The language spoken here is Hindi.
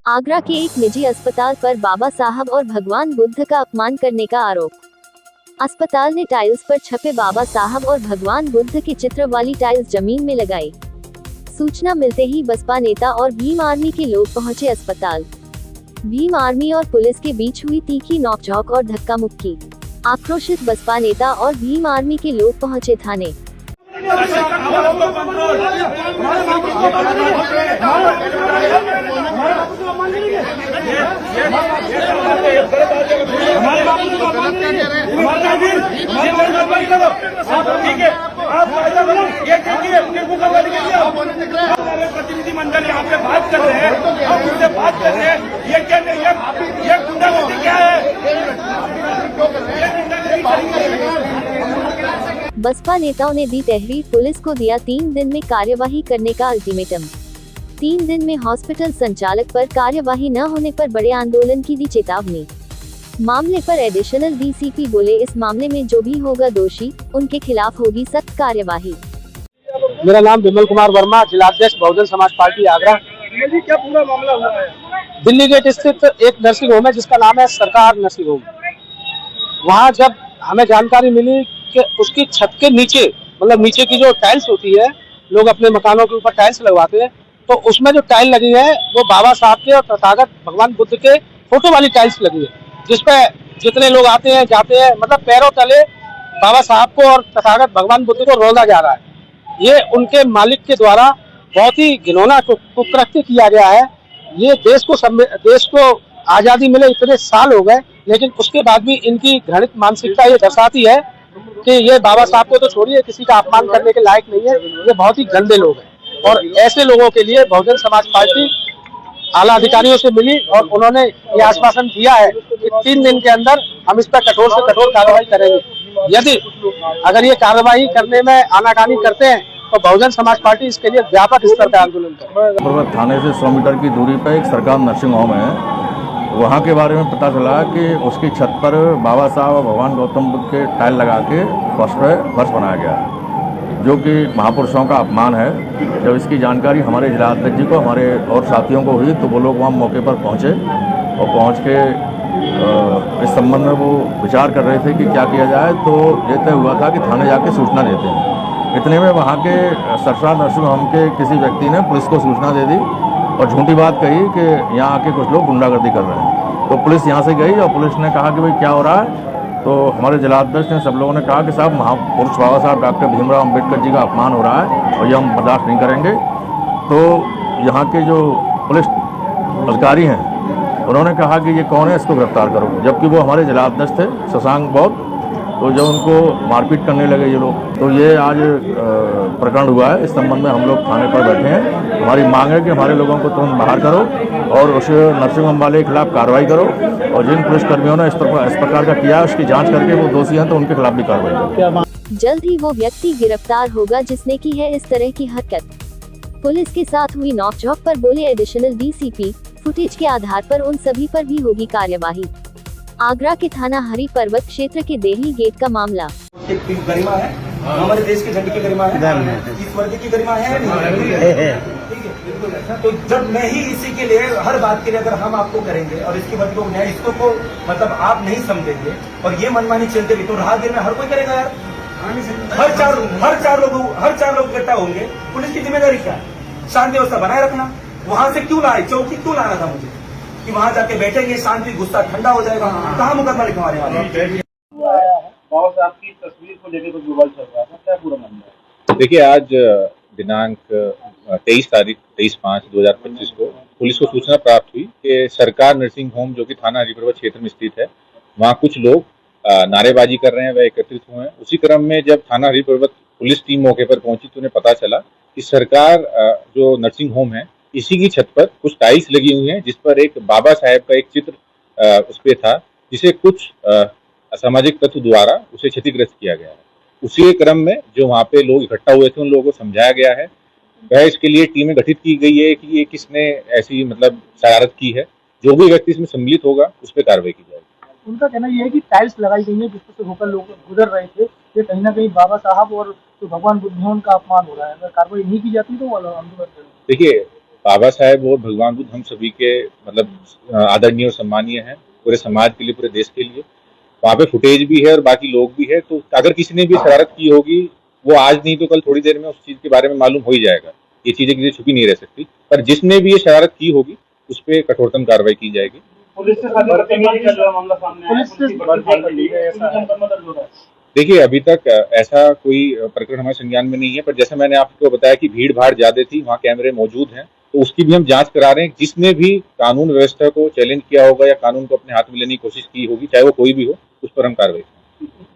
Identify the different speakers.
Speaker 1: आगरा के एक निजी अस्पताल पर बाबा साहब और भगवान बुद्ध का अपमान करने का आरोप। अस्पताल ने टाइल्स पर छपे बाबा साहब और भगवान बुद्ध के चित्र वाली टाइल्स जमीन में लगाई। सूचना मिलते ही बसपा नेता और भीम आर्मी के लोग पहुंचे अस्पताल। भीम आर्मी और पुलिस के बीच हुई तीखी नोकझोंक और धक्का मुक्की। आक्रोशित बसपा नेता और भीम आर्मी के लोग पहुंचे थाने।
Speaker 2: प्रतिनिधि मंडल यहाँ पे बात कर रहे हैं, आप उनसे बात कर रहे हैं, ये क्या नहीं, ये गुंडागर्दी क्या है?
Speaker 1: बसपा नेताओं ने दी तहरीर, पुलिस को दिया 3 दिन में कार्यवाही करने का अल्टीमेटम। 3 दिन में हॉस्पिटल संचालक पर कार्यवाही न होने पर बड़े आंदोलन की दी चेतावनी। मामले पर एडिशनल डीसीपी बोले, इस मामले में जो भी होगा दोषी, उनके खिलाफ होगी सख्त कार्यवाही।
Speaker 3: मेरा नाम विमल कुमार वर्मा, जिलाध्यक्ष बहुजन समाज पार्टी आगरा।
Speaker 2: क्या पूरा मामला हुआ है?
Speaker 3: दिल्ली गेट स्थित एक नर्सिंग होम है जिसका नाम है सरकार नर्सिंग होम। वहाँ जब हमें जानकारी मिली कि उसकी छत के नीचे, मतलब नीचे की जो टाइल्स होती है, लोग अपने मकानों के ऊपर टाइल्स लगवाते हैं, तो उसमें जो टाइल लगी है वो बाबा साहब के और तथागत भगवान बुद्ध के फोटो वाली टाइल्स लगी है, जिसपे जितने लोग आते हैं जाते हैं, मतलब पैरों तले बाबा साहब को और तथागत भगवान बुद्ध को रौंदा जा रहा है। ये उनके मालिक के द्वारा बहुत ही घिनौना कुकृत्य किया गया है। ये देश को आजादी मिले इतने साल हो गए, लेकिन उसके बाद भी इनकी घृणित मानसिकता ये दर्शाती है कि ये बाबा साहब को तो छोड़िए, किसी का अपमान करने के लायक नहीं है। ये बहुत ही गंदे लोग हैं और ऐसे लोगों के लिए बहुजन समाज पार्टी आला अधिकारियों से मिली और उन्होंने ये आश्वासन दिया है कि 3 दिन के अंदर हम इस पर कठोर से कठोर कार्रवाई करेंगे। यदि अगर ये कार्रवाई करने में आनाकानी करते हैं तो बहुजन समाज पार्टी इसके लिए व्यापक स्तर पर आंदोलन करेगी।
Speaker 4: थाने से 100 मीटर की दूरी पर एक सरकार नर्सिंग होम है। वहाँ के बारे में पता चला कि उसकी छत पर बाबा साहब और भगवान गौतम बुद्ध के टाइल लगा के फर्श बनाया गया, जो कि महापुरुषों का अपमान है। जब इसकी जानकारी हमारे जिला अध्यक्ष जी को, हमारे और साथियों को हुई तो वो लोग वहाँ मौके पर पहुँचे और पहुँच के इस संबंध में वो विचार कर रहे थे कि क्या किया जाए। तो ये तय हुआ था कि थाने जाके सूचना देते हैं। इतने में वहाँ के सरकार नर्सिंग होम के किसी व्यक्ति ने पुलिस को सूचना दे दी और झूठी बात कही कि यहाँ आके कुछ लोग गुंडागर्दी कर रहे हैं। तो पुलिस यहाँ से गई और पुलिस ने कहा कि भाई क्या हो रहा है। तो हमारे जिलाध्यक्ष ने, सब लोगों ने कहा कि साहब महापुरुष बाबा साहब डॉक्टर भीमराव अम्बेडकर जी का अपमान हो रहा है और ये हम बर्दाश्त नहीं करेंगे। तो यहाँ के जो पुलिस अधिकारी हैं उन्होंने कहा कि ये कौन है, इसको गिरफ्तार करो, जबकि वो हमारे जिलाध्यक्ष थे शशांक बौद्ध। तो जब उनको मारपीट करने लगे ये लोग, तो ये आज प्रकरण हुआ है। इस संबंध में हम लोग थाने पर बैठे हैं। हमारी मांग है कि हमारे लोगों को तुरंत बाहर करो और उस नर्सिंग होम वाले के खिलाफ कार्रवाई करो और जिन पुलिसकर्मियों ने इस प्रकार का किया उसकी जांच करके वो दोषी हैं तो उनके खिलाफ भी कार्रवाई करो।
Speaker 1: जल्द ही वो व्यक्ति गिरफ्तार होगा जिसने की है इस तरह की हरकत। पुलिस के साथ हुई नोकझोंक पर बोले एडिशनल डीसीपी, फुटेज के आधार पर उन सभी पर भी होगी कार्यवाही। आगरा के थाना हरि पर्वत क्षेत्र के दिल्ली गेट का मामला।
Speaker 5: गरिमा है, हमारे देश के झंडे की गरिमा है, इस वर्ग की गरिमा है तो जब मैं ही इसी के लिए हर बात के लिए अगर हम आपको करेंगे और इसकी वर्ग को न्याय इसको को मतलब आप नहीं समझेंगे और ये मनमानी चलते भी तो राहगीर में हर कोई करेगा यार। हर चार लोग इकट्ठा होंगे। पुलिस की जिम्मेदारी क्या है? शांति व्यवस्था बनाए रखना। वहां से क्यों लाए, चौकी क्यों लाना था मुझे कि वहां जाके बैठेंगे, शांति, गुस्सा ठंडा हो जाएगा, कहाँ मुकदमा लिखवाने वाले।
Speaker 6: बाबा साहब की तस्वीर को लेकर कुछ विवाद चल रहा था, क्या पूरा मामला है? देखिए, आज दिनांक 23/5/2025 को पुलिस को सूचना प्राप्त हुई कि सरकार नर्सिंग होम जो कि थाना हरिपर्वत क्षेत्र में स्थित है, वहाँ कुछ लोग नारेबाजी कर रहे हैं, वह एकत्रित हुए हैं। उसी क्रम में जब थाना हरिपर्वत पुलिस टीम मौके पर पहुंची तो उन्हें पता चला कि सरकार जो नर्सिंग होम है इसी की छत पर कुछ टाइल्स लगी हुई हैं, जिस पर एक बाबा साहेब का एक चित्र उस पे था, जिसे कुछ असामाजिक तत्व द्वारा उसे क्षतिग्रस्त किया गया है। उसी क्रम में जो वहाँ पे लोग इकट्ठा हुए थे उन लोगों को समझाया गया है। वह इसके लिए टीमें गठित की गई है कि ये किसने ऐसी मतलब शरारत की है। जो भी व्यक्ति इसमें सम्मिलित होगा उस पर कार्रवाई की जाएगी।
Speaker 7: उनका कहना यह है कि टाइल्स लगाई गई है जिस पर होकर लोग गुजर रहे थे, ये कहीं ना कहीं बाबा साहब और जो भगवान बुद्ध हैं उनका अपमान हो रहा है। अगर कार्रवाई नहीं की जाती तो वो आंदोलन करेंगे।
Speaker 6: देखिए, बाबा साहेब और भगवान बुद्ध हम सभी के मतलब आदरणीय और सम्मानीय हैं, पूरे समाज के लिए, पूरे देश के लिए। वहाँ पे फुटेज भी है और बाकी लोग भी है, तो अगर किसी ने भी शरारत की होगी वो आज नहीं तो कल थोड़ी देर में उस चीज के बारे में मालूम हो ही जाएगा। ये चीजें किसी छुपी नहीं रह सकती, पर जिसने भी ये शरारत की होगी उस पर कठोरतम कार्रवाई की जाएगी।
Speaker 7: पुलिस से मामला सामने आया, पुलिस की
Speaker 6: देखिए अभी तक ऐसा कोई प्रकरण हमारे संज्ञान में नहीं है, पर जैसा मैंने आपको बताया कि भीड़ भाड़ ज्यादा थी, वहाँ कैमरे मौजूद हैं, तो उसकी भी हम जांच करा रहे हैं। जिसने भी कानून व्यवस्था को चैलेंज किया होगा या कानून को अपने हाथ में लेने की कोशिश की होगी, चाहे वो कोई भी हो, उस पर हम कार्रवाई करेंगे।